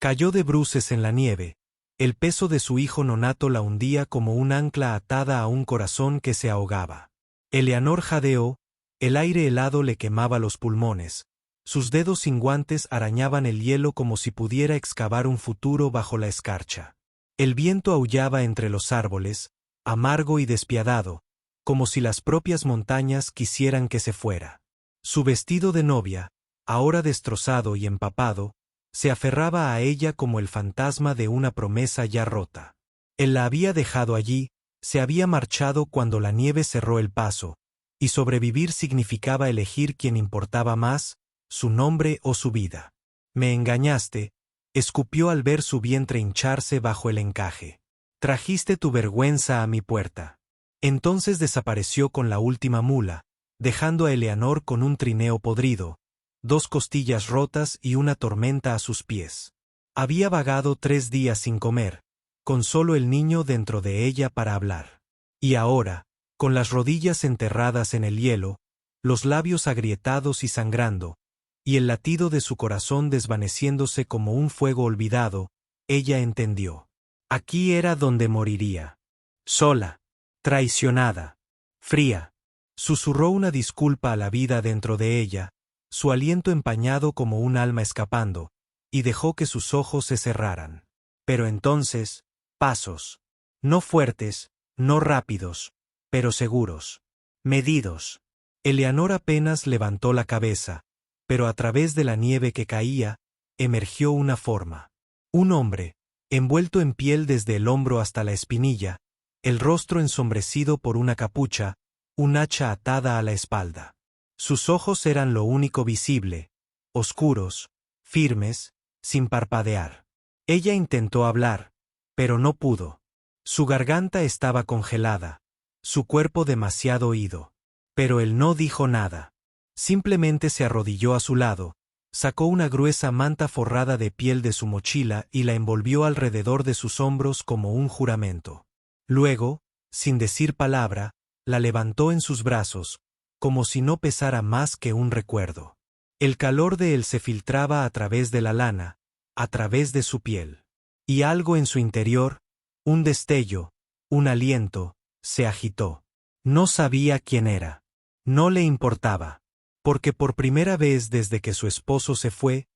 Cayó de bruces en la nieve. El peso de su hijo nonato la hundía como un ancla atada a un corazón que se ahogaba. Eleanor jadeó, el aire helado le quemaba los pulmones. Sus dedos sin guantes arañaban el hielo como si pudiera excavar un futuro bajo la escarcha. El viento aullaba entre los árboles, amargo y despiadado, como si las propias montañas quisieran que se fuera. Su vestido de novia, ahora destrozado y empapado, se aferraba a ella como el fantasma de una promesa ya rota. Él la había dejado allí, se había marchado cuando la nieve cerró el paso, y sobrevivir significaba elegir quién importaba más, su nombre o su vida. Me engañaste, escupió al ver su vientre hincharse bajo el encaje. Trajiste tu vergüenza a mi puerta. Entonces desapareció con la última mula, dejando a Eleanor con un trineo podrido, 2 costillas rotas y una tormenta a sus pies. Había vagado 3 días sin comer, con solo el niño dentro de ella para hablar. Y ahora, con las rodillas enterradas en el hielo, los labios agrietados y sangrando, y el latido de su corazón desvaneciéndose como un fuego olvidado, ella entendió. Aquí era donde moriría. Sola, traicionada, fría. Susurró una disculpa a la vida dentro de ella, su aliento empañado como un alma escapando, y dejó que sus ojos se cerraran. Pero entonces, pasos. No fuertes, no rápidos, pero seguros. Medidos. Eleanor apenas levantó la cabeza, pero a través de la nieve que caía, emergió una forma. Un hombre, envuelto en piel desde el hombro hasta la espinilla, el rostro ensombrecido por una capucha, un hacha atada a la espalda. Sus ojos eran lo único visible, oscuros, firmes, sin parpadear. Ella intentó hablar, pero no pudo. Su garganta estaba congelada, su cuerpo demasiado ido. Pero él no dijo nada. Simplemente se arrodilló a su lado, sacó una gruesa manta forrada de piel de su mochila y la envolvió alrededor de sus hombros como un juramento. Luego, sin decir palabra, la levantó en sus brazos, como si no pesara más que un recuerdo. El calor de él se filtraba a través de la lana, a través de su piel. Y algo en su interior, un destello, un aliento, se agitó. No sabía quién era. No le importaba. Porque por primera vez desde que su esposo se fue,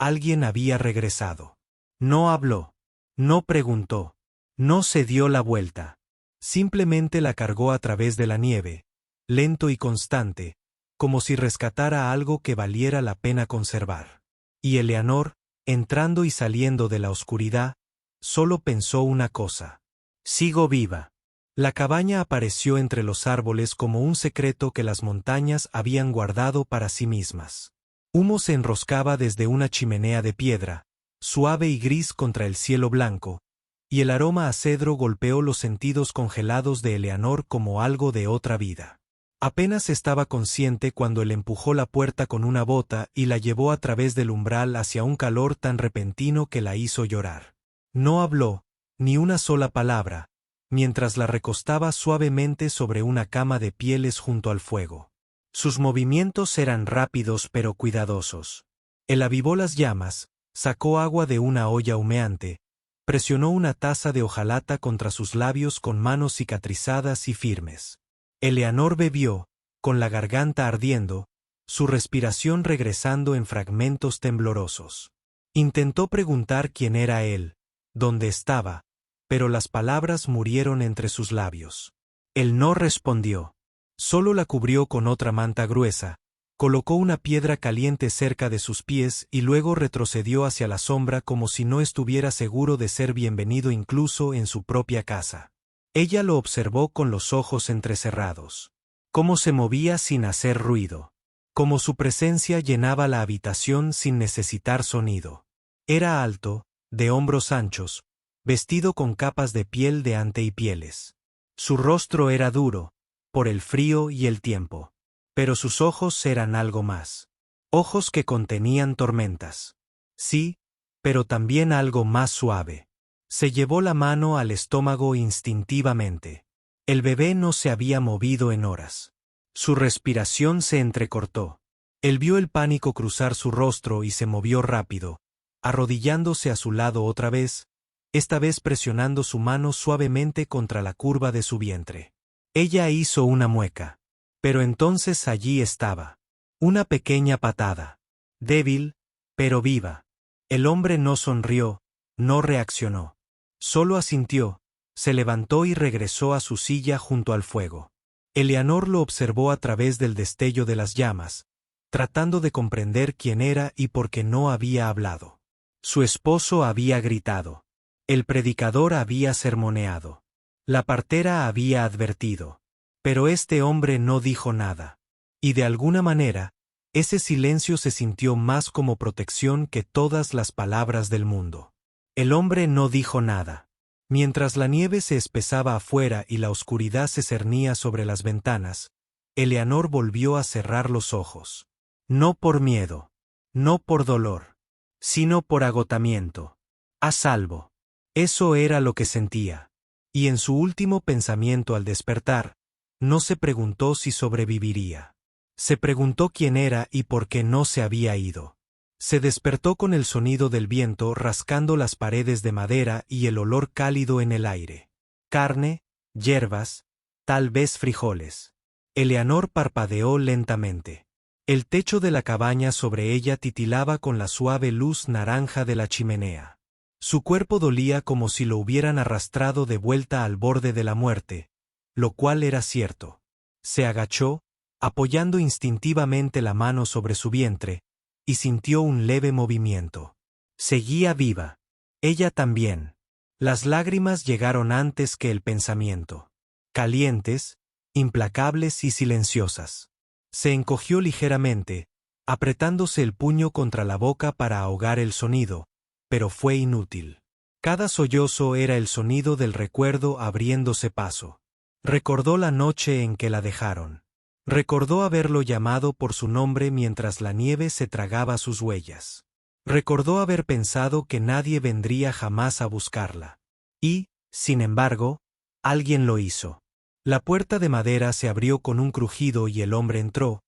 alguien había regresado. No habló. No preguntó. No se dio la vuelta. Simplemente la cargó a través de la nieve, lento y constante, como si rescatara algo que valiera la pena conservar. Y Eleanor, entrando y saliendo de la oscuridad, solo pensó una cosa. Sigo viva. La cabaña apareció entre los árboles como un secreto que las montañas habían guardado para sí mismas. Humo se enroscaba desde una chimenea de piedra, suave y gris contra el cielo blanco, y el aroma a cedro golpeó los sentidos congelados de Eleanor como algo de otra vida. Apenas estaba consciente cuando él empujó la puerta con una bota y la llevó a través del umbral hacia un calor tan repentino que la hizo llorar. No habló, ni una sola palabra, mientras la recostaba suavemente sobre una cama de pieles junto al fuego. Sus movimientos eran rápidos pero cuidadosos. Él avivó las llamas, sacó agua de una olla humeante, presionó una taza de hojalata contra sus labios con manos cicatrizadas y firmes. Eleanor bebió, con la garganta ardiendo, su respiración regresando en fragmentos temblorosos. Intentó preguntar quién era él, dónde estaba, pero las palabras murieron entre sus labios. Él no respondió. Solo la cubrió con otra manta gruesa, colocó una piedra caliente cerca de sus pies y luego retrocedió hacia la sombra como si no estuviera seguro de ser bienvenido incluso en su propia casa. Ella lo observó con los ojos entrecerrados. Cómo se movía sin hacer ruido. Cómo su presencia llenaba la habitación sin necesitar sonido. Era alto, de hombros anchos, vestido con capas de piel de ante y pieles. Su rostro era duro, por el frío y el tiempo. Pero sus ojos eran algo más. Ojos que contenían tormentas. Sí, pero también algo más suave. Se llevó la mano al estómago instintivamente. El bebé no se había movido en horas. Su respiración se entrecortó. Él vio el pánico cruzar su rostro y se movió rápido, arrodillándose a su lado otra vez, esta vez presionando su mano suavemente contra la curva de su vientre. Ella hizo una mueca. Pero entonces allí estaba. Una pequeña patada. Débil, pero viva. El hombre no sonrió, no reaccionó. Solo asintió, se levantó y regresó a su silla junto al fuego. Eleanor lo observó a través del destello de las llamas, tratando de comprender quién era y por qué no había hablado. Su esposo había gritado. El predicador había sermoneado. La partera había advertido. Pero este hombre no dijo nada. Y de alguna manera, ese silencio se sintió más como protección que todas las palabras del mundo. El hombre no dijo nada. Mientras la nieve se espesaba afuera y la oscuridad se cernía sobre las ventanas, Eleanor volvió a cerrar los ojos. No por miedo, no por dolor, sino por agotamiento. A salvo. Eso era lo que sentía. Y en su último pensamiento al despertar, no se preguntó si sobreviviría. Se preguntó quién era y por qué no se había ido. Se despertó con el sonido del viento rascando las paredes de madera y el olor cálido en el aire. Carne, hierbas, tal vez frijoles. Eleanor parpadeó lentamente. El techo de la cabaña sobre ella titilaba con la suave luz naranja de la chimenea. Su cuerpo dolía como si lo hubieran arrastrado de vuelta al borde de la muerte, lo cual era cierto. Se agachó, apoyando instintivamente la mano sobre su vientre, y sintió un leve movimiento. Seguía viva. Ella también. Las lágrimas llegaron antes que el pensamiento. Calientes, implacables y silenciosas. Se encogió ligeramente, apretándose el puño contra la boca para ahogar el sonido, pero fue inútil. Cada sollozo era el sonido del recuerdo abriéndose paso. Recordó la noche en que la dejaron. Recordó haberlo llamado por su nombre mientras la nieve se tragaba sus huellas. Recordó haber pensado que nadie vendría jamás a buscarla. Y, sin embargo, alguien lo hizo. La puerta de madera se abrió con un crujido y el hombre entró.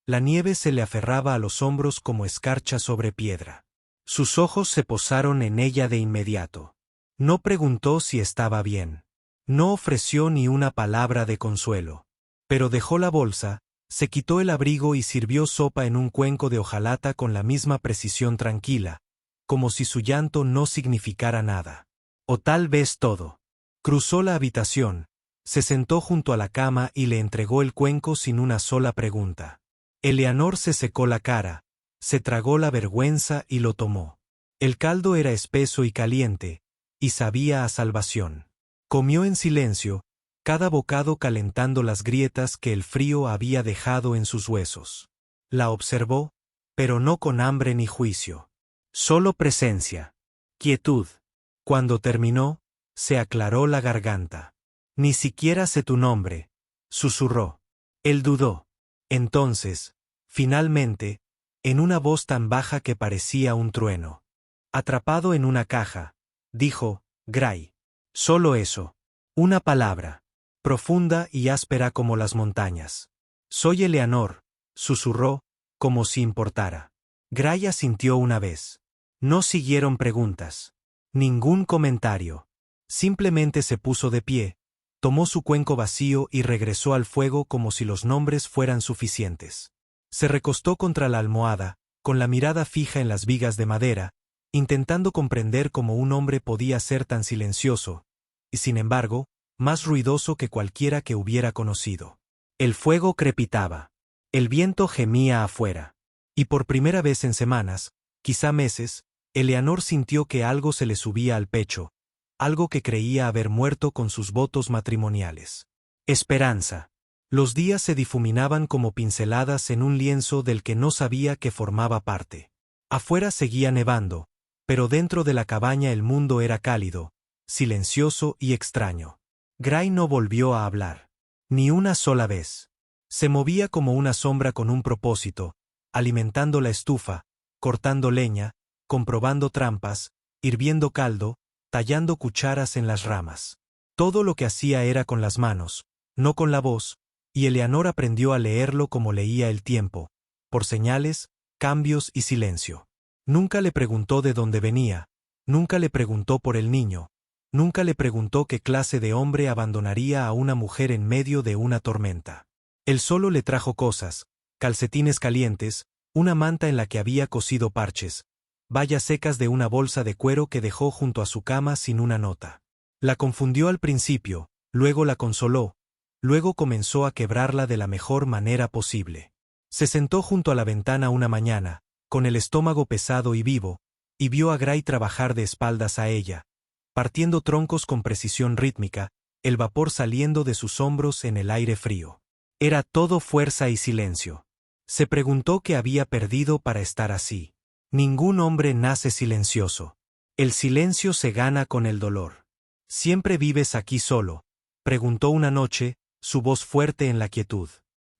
La nieve se le aferraba a los hombros como escarcha sobre piedra. Sus ojos se posaron en ella de inmediato. No preguntó si estaba bien. No ofreció ni una palabra de consuelo. Pero dejó la bolsa, se quitó el abrigo y sirvió sopa en un cuenco de hojalata con la misma precisión tranquila, como si su llanto no significara nada. O tal vez todo. Cruzó la habitación, se sentó junto a la cama y le entregó el cuenco sin una sola pregunta. Eleanor se secó la cara, se tragó la vergüenza y lo tomó. El caldo era espeso y caliente, y sabía a salvación. Comió en silencio, cada bocado calentando las grietas que el frío había dejado en sus huesos. La observó, pero no con hambre ni juicio. Solo presencia. Quietud. Cuando terminó, se aclaró la garganta. Ni siquiera sé tu nombre, susurró. Él dudó. Entonces, finalmente, en una voz tan baja que parecía un trueno. Atrapado en una caja, dijo, Gray. Solo eso. Una palabra. Profunda y áspera como las montañas. Soy Eleanor, susurró, como si importara. Gray asintió una vez. No siguieron preguntas. Ningún comentario. Simplemente se puso de pie, tomó su cuenco vacío y regresó al fuego como si los nombres fueran suficientes. Se recostó contra la almohada, con la mirada fija en las vigas de madera, intentando comprender cómo un hombre podía ser tan silencioso, y sin embargo, más ruidoso que cualquiera que hubiera conocido. El fuego crepitaba. El viento gemía afuera. Y por primera vez en semanas, quizá meses, Eleanor sintió que algo se le subía al pecho, algo que creía haber muerto con sus votos matrimoniales. Esperanza. Los días se difuminaban como pinceladas en un lienzo del que no sabía que formaba parte. Afuera seguía nevando, pero dentro de la cabaña el mundo era cálido, silencioso y extraño. Gray no volvió a hablar. Ni una sola vez. Se movía como una sombra con un propósito, alimentando la estufa, cortando leña, comprobando trampas, hirviendo caldo, tallando cucharas en las ramas. Todo lo que hacía era con las manos, no con la voz, y Eleanor aprendió a leerlo como leía el tiempo, por señales, cambios y silencio. Nunca le preguntó de dónde venía, nunca le preguntó por el niño, nunca le preguntó qué clase de hombre abandonaría a una mujer en medio de una tormenta. Él solo le trajo cosas, calcetines calientes, una manta en la que había cosido parches, bayas secas de una bolsa de cuero que dejó junto a su cama sin una nota. La confundió al principio, luego la consoló, luego comenzó a quebrarla de la mejor manera posible. Se sentó junto a la ventana una mañana, con el estómago pesado y vivo, y vio a Gray trabajar de espaldas a ella, partiendo troncos con precisión rítmica, el vapor saliendo de sus hombros en el aire frío. Era todo fuerza y silencio. Se preguntó qué había perdido para estar así. Ningún hombre nace silencioso. El silencio se gana con el dolor. ¿Siempre vives aquí solo?, preguntó una noche, su voz fuerte en la quietud.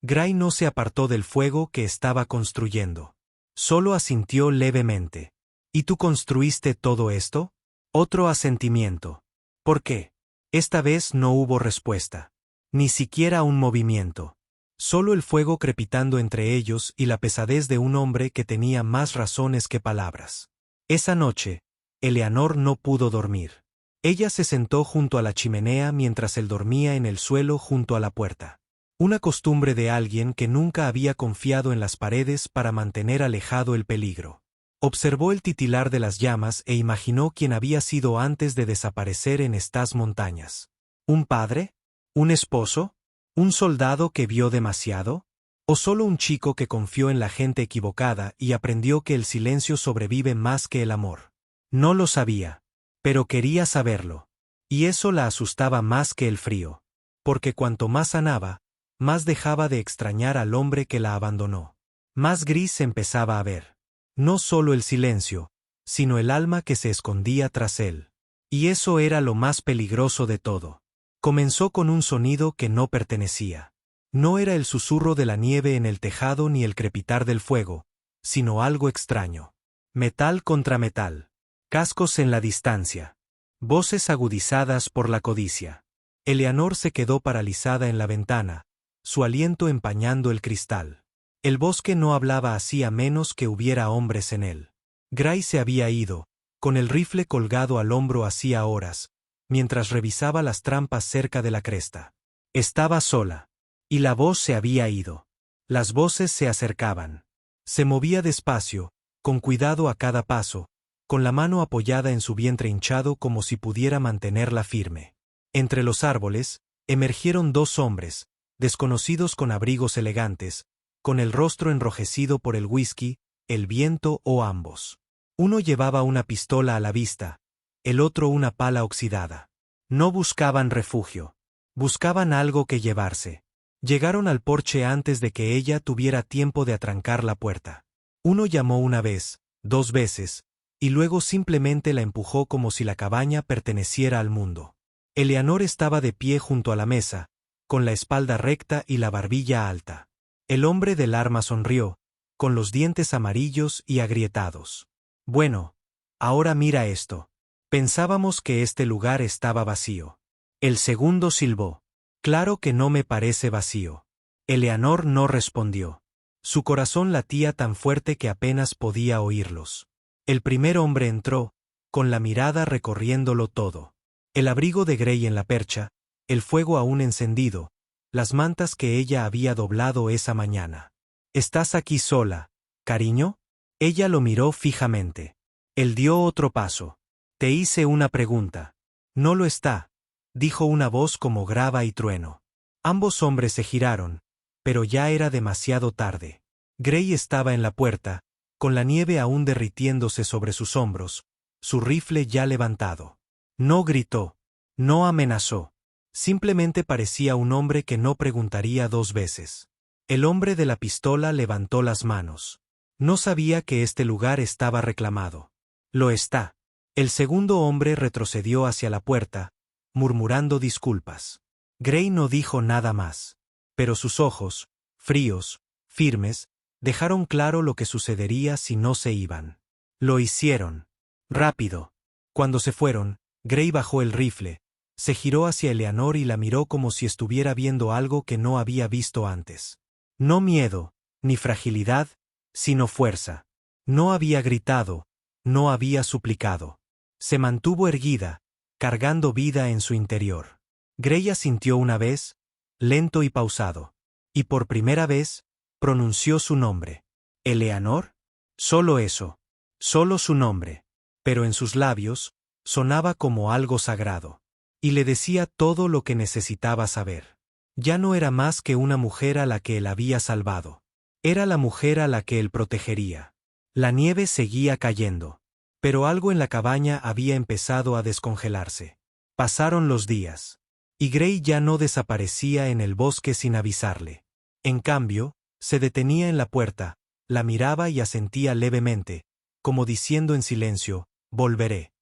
Gray no se apartó del fuego que estaba construyendo. Solo asintió levemente. ¿Y tú construiste todo esto? Otro asentimiento. ¿Por qué? Esta vez no hubo respuesta. Ni siquiera un movimiento. Solo el fuego crepitando entre ellos y la pesadez de un hombre que tenía más razones que palabras. Esa noche, Eleanor no pudo dormir. Ella se sentó junto a la chimenea mientras él dormía en el suelo junto a la puerta. Una costumbre de alguien que nunca había confiado en las paredes para mantener alejado el peligro. Observó el titilar de las llamas e imaginó quién había sido antes de desaparecer en estas montañas. ¿Un padre? ¿Un esposo? ¿Un soldado que vio demasiado? ¿O solo un chico que confió en la gente equivocada y aprendió que el silencio sobrevive más que el amor? No lo sabía, pero quería saberlo. Y eso la asustaba más que el frío. Porque cuanto más sanaba, más dejaba de extrañar al hombre que la abandonó. Más gris empezaba a ver. No solo el silencio, sino el alma que se escondía tras él. Y eso era lo más peligroso de todo. Comenzó con un sonido que no pertenecía. No era el susurro de la nieve en el tejado ni el crepitar del fuego, sino algo extraño. Metal contra metal. Cascos en la distancia. Voces agudizadas por la codicia. Eleanor se quedó paralizada en la ventana, su aliento empañando el cristal. El bosque no hablaba así a menos que hubiera hombres en él. Gray se había ido, con el rifle colgado al hombro hacía horas, mientras revisaba las trampas cerca de la cresta. Estaba sola. Y la voz se había ido. Las voces se acercaban. Se movía despacio, con cuidado a cada paso, con la mano apoyada en su vientre hinchado como si pudiera mantenerla firme. Entre los árboles, emergieron dos hombres, desconocidos con abrigos elegantes, con el rostro enrojecido por el whisky, el viento o ambos. Uno llevaba una pistola a la vista, el otro una pala oxidada. No buscaban refugio. Buscaban algo que llevarse. Llegaron al porche antes de que ella tuviera tiempo de atrancar la puerta. Uno llamó una vez, 2 veces, y luego simplemente la empujó como si la cabaña perteneciera al mundo. Eleanor estaba de pie junto a la mesa, con la espalda recta y la barbilla alta. El hombre del arma sonrió, con los dientes amarillos y agrietados. Bueno, ahora mira esto. Pensábamos que este lugar estaba vacío. El segundo silbó. Claro que no me parece vacío. Eleanor no respondió. Su corazón latía tan fuerte que apenas podía oírlos. El primer hombre entró, con la mirada recorriéndolo todo. El abrigo de Gray en la percha, el fuego aún encendido, las mantas que ella había doblado esa mañana. ¿Estás aquí sola, cariño? Ella lo miró fijamente. Él dio otro paso. Te hice una pregunta. No lo está, dijo una voz como grava y trueno. Ambos hombres se giraron, pero ya era demasiado tarde. Gray estaba en la puerta, con la nieve aún derritiéndose sobre sus hombros, su rifle ya levantado. No gritó, no amenazó. Simplemente parecía un hombre que no preguntaría 2 veces. El hombre de la pistola levantó las manos. No sabía que este lugar estaba reclamado. Lo está. El segundo hombre retrocedió hacia la puerta, murmurando disculpas. Gray no dijo nada más. Pero sus ojos, fríos, firmes, dejaron claro lo que sucedería si no se iban. Lo hicieron. Rápido. Cuando se fueron, Gray bajó el rifle, se giró hacia Eleanor y la miró como si estuviera viendo algo que no había visto antes. No miedo, ni fragilidad, sino fuerza. No había gritado, no había suplicado. Se mantuvo erguida, cargando vida en su interior. Grey asintió una vez, lento y pausado. Y por primera vez, pronunció su nombre. ¿Eleanor? Solo eso. Solo su nombre. Pero en sus labios, sonaba como algo sagrado. Y le decía todo lo que necesitaba saber. Ya no era más que una mujer a la que él había salvado. Era la mujer a la que él protegería. La nieve seguía cayendo. Pero algo en la cabaña había empezado a descongelarse. Pasaron los días. Y Grey ya no desaparecía en el bosque sin avisarle. En cambio, se detenía en la puerta, la miraba y asentía levemente, como diciendo en silencio, volveré.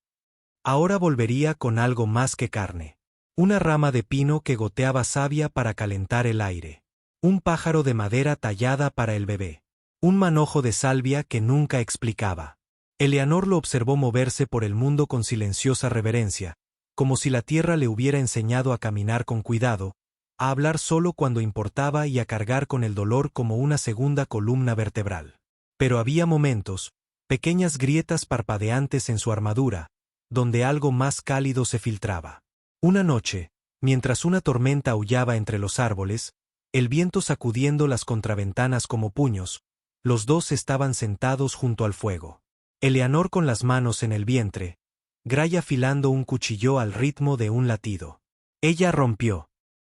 Ahora volvería con algo más que carne. Una rama de pino que goteaba savia para calentar el aire. Un pájaro de madera tallada para el bebé. Un manojo de salvia que nunca explicaba. Eleanor lo observó moverse por el mundo con silenciosa reverencia, como si la tierra le hubiera enseñado a caminar con cuidado, a hablar solo cuando importaba y a cargar con el dolor como una segunda columna vertebral. Pero había momentos, pequeñas grietas parpadeantes en su armadura, donde algo más cálido se filtraba. Una noche, mientras una tormenta aullaba entre los árboles, el viento sacudiendo las contraventanas como puños, los dos estaban sentados junto al fuego. Eleanor con las manos en el vientre, Grey afilando un cuchillo al ritmo de un latido. Ella rompió.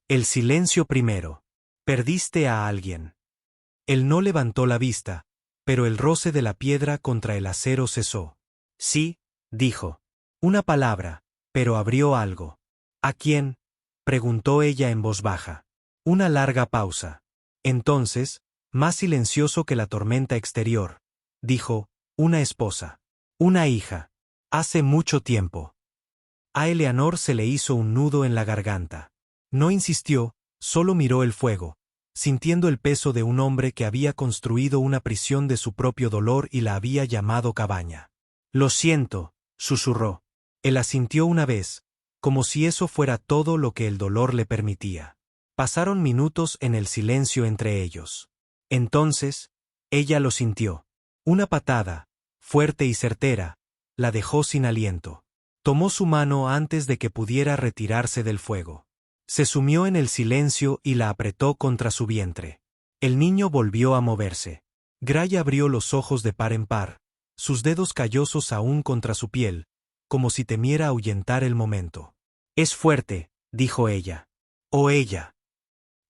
El silencio primero. Perdiste a alguien. Él no levantó la vista, pero el roce de la piedra contra el acero cesó. Sí, dijo. Una palabra, pero abrió algo. ¿A quién? Preguntó ella en voz baja. Una larga pausa. Entonces, más silencioso que la tormenta exterior, dijo, una esposa. Una hija. Hace mucho tiempo. A Eleanor se le hizo un nudo en la garganta. No insistió, solo miró el fuego, sintiendo el peso de un hombre que había construido una prisión de su propio dolor y la había llamado cabaña. Lo siento, susurró. Él asintió una vez, como si eso fuera todo lo que el dolor le permitía. Pasaron minutos en el silencio entre ellos. Entonces, ella lo sintió. Una patada, fuerte y certera, la dejó sin aliento. Tomó su mano antes de que pudiera retirarse del fuego. Se sumió en el silencio y la apretó contra su vientre. El niño volvió a moverse. Grey abrió los ojos de par en par, sus dedos callosos aún contra su piel, como si temiera ahuyentar el momento. Es fuerte, dijo ella. O ella.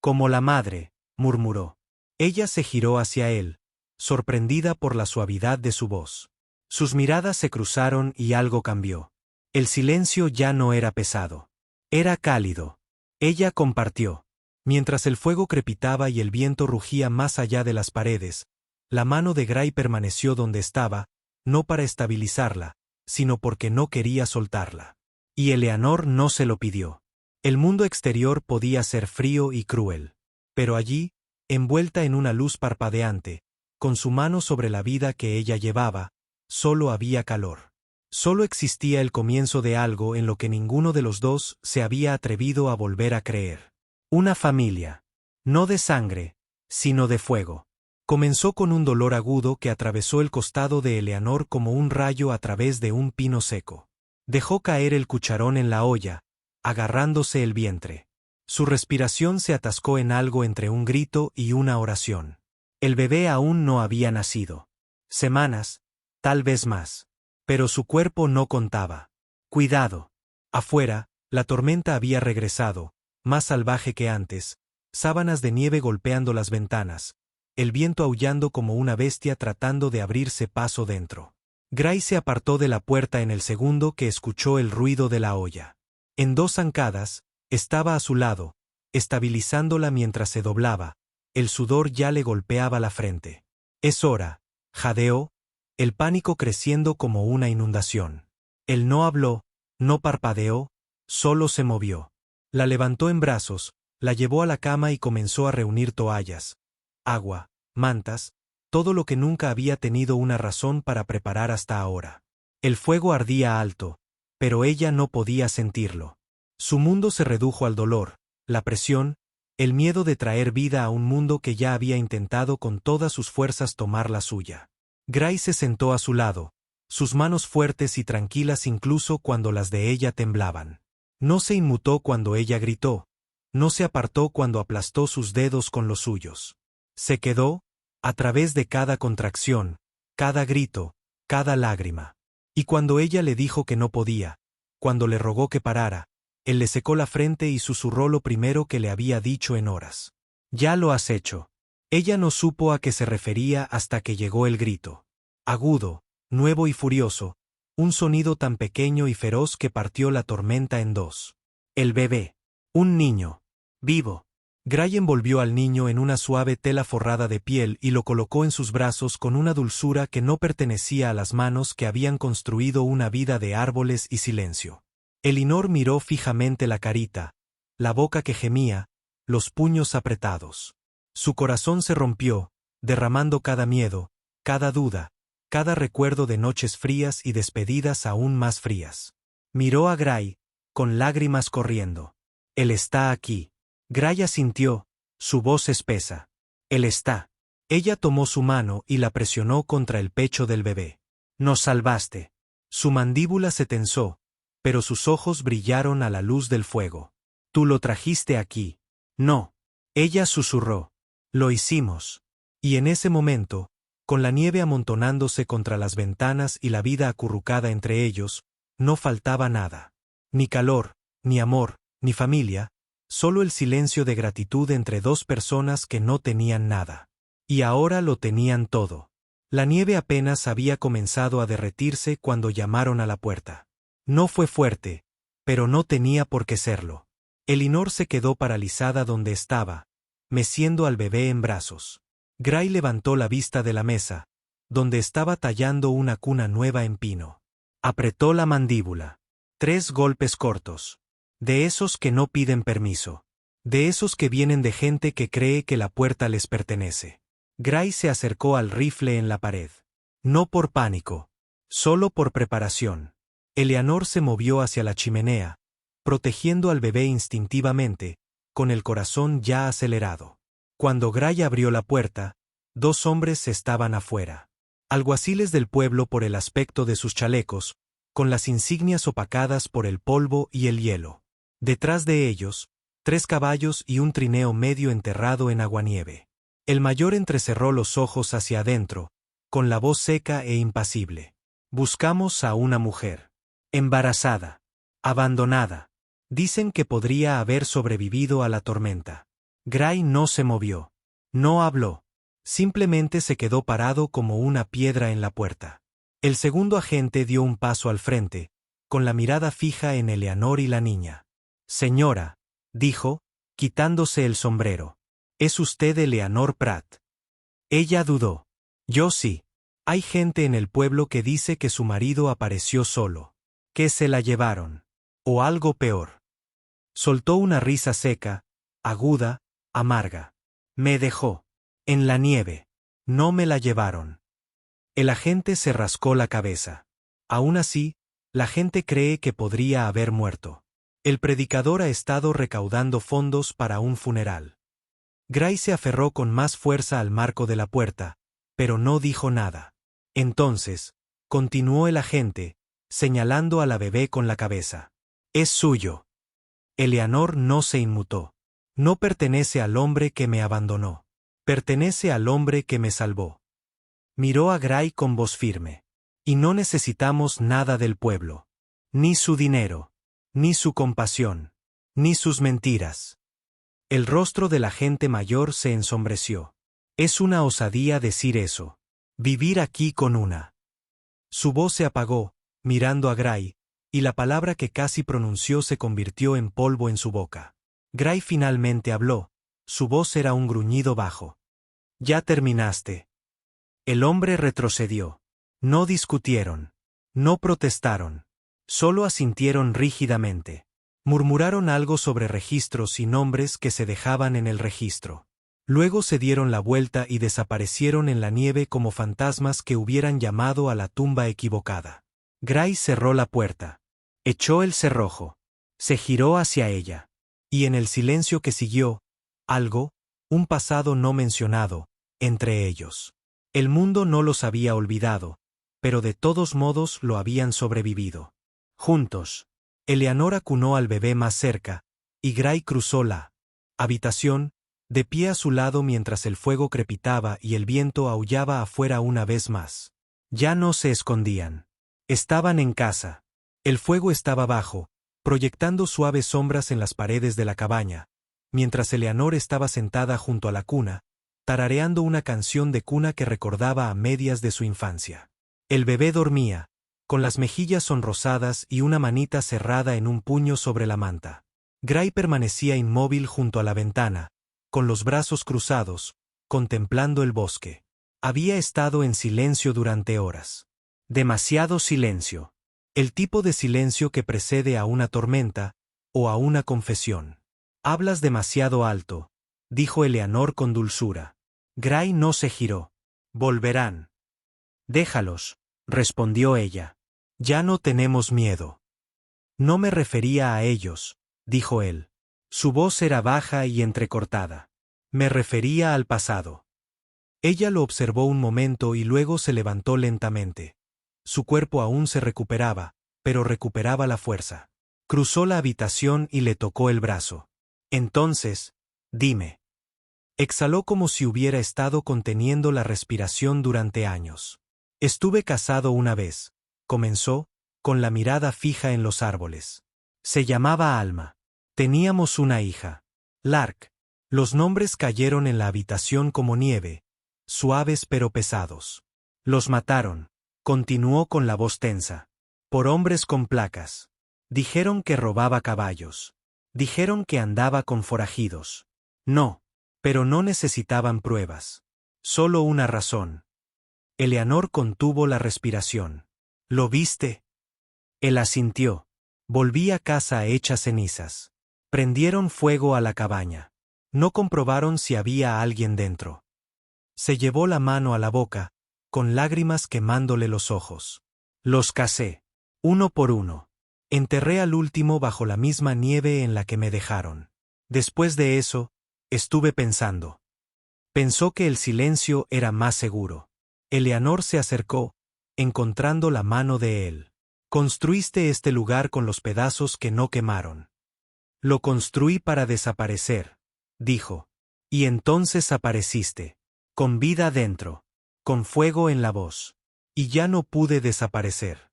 Como la madre, murmuró. Ella se giró hacia él, sorprendida por la suavidad de su voz. Sus miradas se cruzaron y algo cambió. El silencio ya no era pesado. Era cálido. Ella compartió. Mientras el fuego crepitaba y el viento rugía más allá de las paredes, la mano de Grey permaneció donde estaba, no para estabilizarla, sino porque no quería soltarla. Y Eleanor no se lo pidió. El mundo exterior podía ser frío y cruel. Pero allí, envuelta en una luz parpadeante, con su mano sobre la vida que ella llevaba, solo había calor. Solo existía el comienzo de algo en lo que ninguno de los dos se había atrevido a volver a creer. Una familia. No de sangre, sino de fuego. Comenzó con un dolor agudo que atravesó el costado de Eleanor como un rayo a través de un pino seco. Dejó caer el cucharón en la olla, agarrándose el vientre. Su respiración se atascó en algo entre un grito y una oración. El bebé aún no había nacido. Semanas, tal vez más. Pero su cuerpo no contaba. Cuidado. Afuera, la tormenta había regresado, más salvaje que antes, sábanas de nieve golpeando las ventanas, el viento aullando como una bestia tratando de abrirse paso dentro. Grey se apartó de la puerta en el segundo que escuchó el ruido de la olla. En 2 zancadas, estaba a su lado, estabilizándola mientras se doblaba, el sudor ya le golpeaba la frente. Es hora, jadeó, el pánico creciendo como una inundación. Él no habló, no parpadeó, solo se movió. La levantó en brazos, la llevó a la cama y comenzó a reunir toallas, agua, mantas, todo lo que nunca había tenido una razón para preparar hasta ahora. El fuego ardía alto, pero ella no podía sentirlo. Su mundo se redujo al dolor, la presión, el miedo de traer vida a un mundo que ya había intentado con todas sus fuerzas tomar la suya. Gray se sentó a su lado, sus manos fuertes y tranquilas incluso cuando las de ella temblaban. No se inmutó cuando ella gritó, no se apartó cuando aplastó sus dedos con los suyos. Se quedó, a través de cada contracción, cada grito, cada lágrima. Y cuando ella le dijo que no podía, cuando le rogó que parara, él le secó la frente y susurró lo primero que le había dicho en horas. «Ya lo has hecho». Ella no supo a qué se refería hasta que llegó el grito. Agudo, nuevo y furioso, un sonido tan pequeño y feroz que partió la tormenta en dos. El bebé. Un niño. Vivo. Gray envolvió al niño en una suave tela forrada de piel y lo colocó en sus brazos con una dulzura que no pertenecía a las manos que habían construido una vida de árboles y silencio. Elinor miró fijamente la carita, la boca que gemía, los puños apretados. Su corazón se rompió, derramando cada miedo, cada duda, cada recuerdo de noches frías y despedidas aún más frías. Miró a Gray, con lágrimas corriendo. «Él está aquí». Gray asintió, su voz espesa. «Él está». Ella tomó su mano y la presionó contra el pecho del bebé. «Nos salvaste». Su mandíbula se tensó, pero sus ojos brillaron a la luz del fuego. «Tú lo trajiste aquí». «No». Ella susurró. «Lo hicimos». Y en ese momento, con la nieve amontonándose contra las ventanas y la vida acurrucada entre ellos, no faltaba nada. Ni calor, ni amor, ni familia, solo el silencio de gratitud entre dos personas que no tenían nada. Y ahora lo tenían todo. La nieve apenas había comenzado a derretirse cuando llamaron a la puerta. No fue fuerte, pero no tenía por qué serlo. Elinor se quedó paralizada donde estaba, meciendo al bebé en brazos. Gray levantó la vista de la mesa, donde estaba tallando una cuna nueva en pino. Apretó la mandíbula. 3 golpes cortos. De esos que no piden permiso. De esos que vienen de gente que cree que la puerta les pertenece. Gray se acercó al rifle en la pared. No por pánico. Solo por preparación. Eleanor se movió hacia la chimenea, protegiendo al bebé instintivamente, con el corazón ya acelerado. Cuando Gray abrió la puerta, 2 hombres estaban afuera. Alguaciles del pueblo por el aspecto de sus chalecos, con las insignias opacadas por el polvo y el hielo. Detrás de ellos, 3 caballos y un trineo medio enterrado en aguanieve. El mayor entrecerró los ojos hacia adentro, con la voz seca e impasible. «Buscamos a una mujer. Embarazada. Abandonada. Dicen que podría haber sobrevivido a la tormenta». Gray no se movió. No habló. Simplemente se quedó parado como una piedra en la puerta. El segundo agente dio un paso al frente, con la mirada fija en Eleanor y la niña. «Señora», dijo, quitándose el sombrero. «¿Es usted Eleanor Pratt?» Ella dudó. «Yo sí. Hay gente en el pueblo que dice que su marido apareció solo. Que se la llevaron. O algo peor». Soltó una risa seca, aguda, amarga. «Me dejó. En la nieve. No me la llevaron». El agente se rascó la cabeza. Aún así, la gente cree que podría haber muerto. El predicador ha estado recaudando fondos para un funeral. Gray se aferró con más fuerza al marco de la puerta, pero no dijo nada. Entonces, continuó el agente, señalando a la bebé con la cabeza. «Es suyo». Eleanor no se inmutó. «No pertenece al hombre que me abandonó. Pertenece al hombre que me salvó». Miró a Gray con voz firme. «Y no necesitamos nada del pueblo. Ni su dinero. Ni su compasión. Ni sus mentiras». El rostro del agente mayor se ensombreció. «Es una osadía decir eso. Vivir aquí con una». Su voz se apagó, mirando a Gray, y la palabra que casi pronunció se convirtió en polvo en su boca. Gray finalmente habló. Su voz era un gruñido bajo. «Ya terminaste». El hombre retrocedió. No discutieron. No protestaron. Solo asintieron rígidamente. Murmuraron algo sobre registros y nombres que se dejaban en el registro. Luego se dieron la vuelta y desaparecieron en la nieve como fantasmas que hubieran llamado a la tumba equivocada. Gray cerró la puerta. Echó el cerrojo. Se giró hacia ella. Y en el silencio que siguió, algo, un pasado no mencionado, entre ellos. El mundo no los había olvidado, pero de todos modos lo habían sobrevivido. Juntos. Eleanor acunó al bebé más cerca, y Gray cruzó la habitación, de pie a su lado mientras el fuego crepitaba y el viento aullaba afuera una vez más. Ya no se escondían. Estaban en casa. El fuego estaba bajo, proyectando suaves sombras en las paredes de la cabaña, mientras Eleanor estaba sentada junto a la cuna, tarareando una canción de cuna que recordaba a medias de su infancia. El bebé dormía, con las mejillas sonrosadas y una manita cerrada en un puño sobre la manta. Gray permanecía inmóvil junto a la ventana, con los brazos cruzados, contemplando el bosque. Había estado en silencio durante horas. Demasiado silencio. El tipo de silencio que precede a una tormenta, o a una confesión. Hablas demasiado alto, dijo Eleanor con dulzura. Gray no se giró. Volverán. Déjalos, respondió ella. Ya no tenemos miedo. No me refería a ellos, dijo él. Su voz era baja y entrecortada. Me refería al pasado. Ella lo observó un momento y luego se levantó lentamente. Su cuerpo aún se recuperaba, pero recuperaba la fuerza. Cruzó la habitación y le tocó el brazo. Entonces, dime. Exhaló como si hubiera estado conteniendo la respiración durante años. Estuve casado una vez, comenzó, con la mirada fija en los árboles. Se llamaba Alma. Teníamos una hija. Lark. Los nombres cayeron en la habitación como nieve, suaves pero pesados. Los mataron, continuó con la voz tensa. Por hombres con placas. Dijeron que robaba caballos. Dijeron que andaba con forajidos. No, pero no necesitaban pruebas. Solo una razón. Eleanor contuvo la respiración. ¿Lo viste? Él asintió. Volví a casa hecha cenizas. Prendieron fuego a la cabaña. No comprobaron si había alguien dentro. Se llevó la mano a la boca, con lágrimas quemándole los ojos. Los casé. Uno por uno. Enterré al último bajo la misma nieve en la que me dejaron. Después de eso, estuve pensando. Pensó que el silencio era más seguro. Eleanor se acercó, encontrando la mano de él. Construiste este lugar con los pedazos que no quemaron. Lo construí para desaparecer, dijo. Y entonces apareciste. Con vida dentro. Con fuego en la voz. Y ya no pude desaparecer.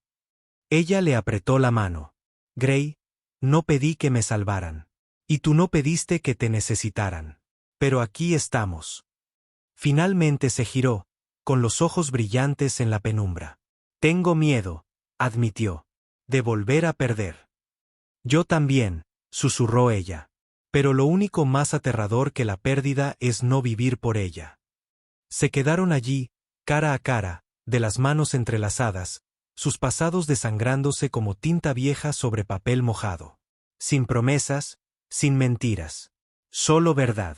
Ella le apretó la mano. Gray, no pedí que me salvaran. Y tú no pediste que te necesitaran. Pero aquí estamos. Finalmente se giró, con los ojos brillantes en la penumbra. Tengo miedo, admitió, de volver a perder. Yo también, susurró ella. Pero lo único más aterrador que la pérdida es no vivir por ella. Se quedaron allí, cara a cara, de las manos entrelazadas, sus pasados desangrándose como tinta vieja sobre papel mojado. Sin promesas, sin mentiras. Solo verdad.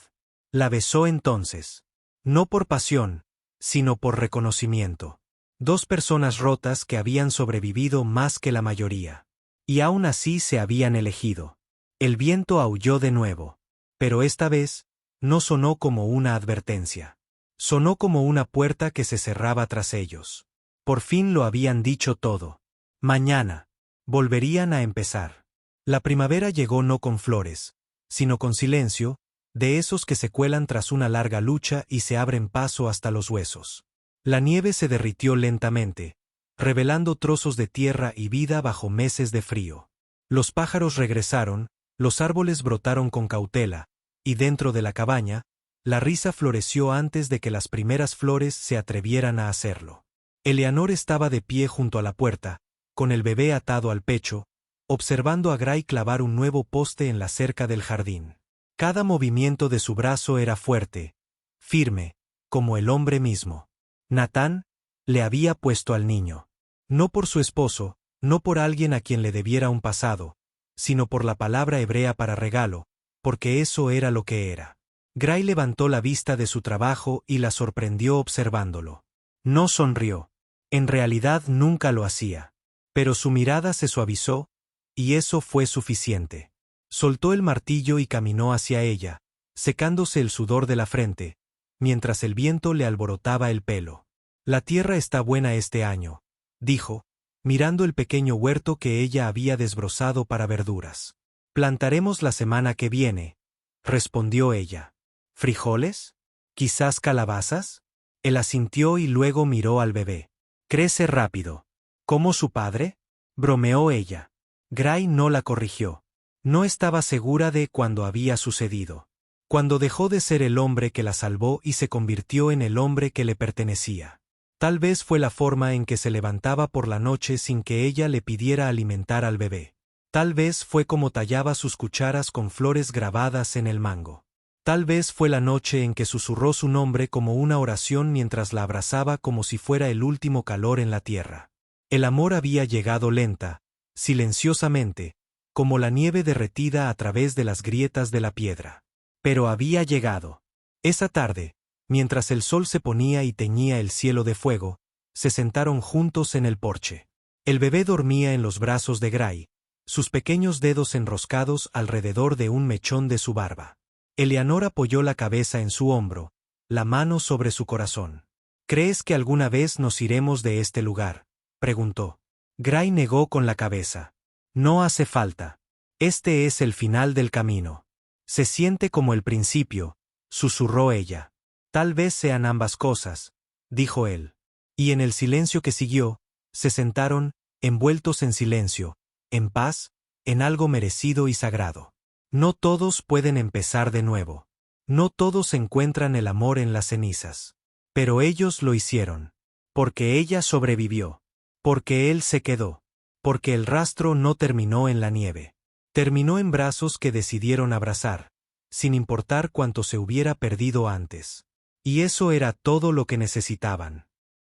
La besó entonces. No por pasión, sino por reconocimiento. Dos personas rotas que habían sobrevivido más que la mayoría. Y aún así se habían elegido. El viento aulló de nuevo. Pero esta vez, no sonó como una advertencia. Sonó como una puerta que se cerraba tras ellos. Por fin lo habían dicho todo. Mañana. Volverían a empezar. La primavera llegó no con flores, sino con silencio, de esos que se cuelan tras una larga lucha y se abren paso hasta los huesos. La nieve se derritió lentamente, revelando trozos de tierra y vida bajo meses de frío. Los pájaros regresaron, los árboles brotaron con cautela, y dentro de la cabaña, la risa floreció antes de que las primeras flores se atrevieran a hacerlo. Eleanor estaba de pie junto a la puerta, con el bebé atado al pecho, observando a Gray clavar un nuevo poste en la cerca del jardín. Cada movimiento de su brazo era fuerte, firme, como el hombre mismo. Natán le había puesto al niño. No por su esposo, no por alguien a quien le debiera un pasado, sino por la palabra hebrea para regalo, porque eso era lo que era. Gray levantó la vista de su trabajo y la sorprendió observándolo. No sonrió. En realidad nunca lo hacía. Pero su mirada se suavizó, y eso fue suficiente. Soltó el martillo y caminó hacia ella, secándose el sudor de la frente, mientras el viento le alborotaba el pelo. La tierra está buena este año, dijo, mirando el pequeño huerto que ella había desbrozado para verduras. Plantaremos la semana que viene, respondió ella. ¿Frijoles? ¿Quizás calabazas? Él asintió y luego miró al bebé. Crece rápido. ¿Como su padre? Bromeó ella. Gray no la corrigió. No estaba segura de cuándo había sucedido. Cuando dejó de ser el hombre que la salvó y se convirtió en el hombre que le pertenecía. Tal vez fue la forma en que se levantaba por la noche sin que ella le pidiera alimentar al bebé. Tal vez fue como tallaba sus cucharas con flores grabadas en el mango. Tal vez fue la noche en que susurró su nombre como una oración mientras la abrazaba como si fuera el último calor en la tierra. El amor había llegado lenta, silenciosamente, como la nieve derretida a través de las grietas de la piedra. Pero había llegado. Esa tarde, mientras el sol se ponía y teñía el cielo de fuego, se sentaron juntos en el porche. El bebé dormía en los brazos de Gray, sus pequeños dedos enroscados alrededor de un mechón de su barba. Eleanor apoyó la cabeza en su hombro, la mano sobre su corazón. ¿Crees que alguna vez nos iremos de este lugar?, preguntó. Gray negó con la cabeza. No hace falta. Este es el final del camino. Se siente como el principio, susurró ella. Tal vez sean ambas cosas, dijo él. Y en el silencio que siguió, se sentaron, envueltos en silencio, en paz, en algo merecido y sagrado. No todos pueden empezar de nuevo. No todos encuentran el amor en las cenizas. Pero ellos lo hicieron. Porque ella sobrevivió. Porque él se quedó. Porque el rastro no terminó en la nieve. Terminó en brazos que decidieron abrazar, sin importar cuánto se hubiera perdido antes. Y eso era todo lo que necesitaban.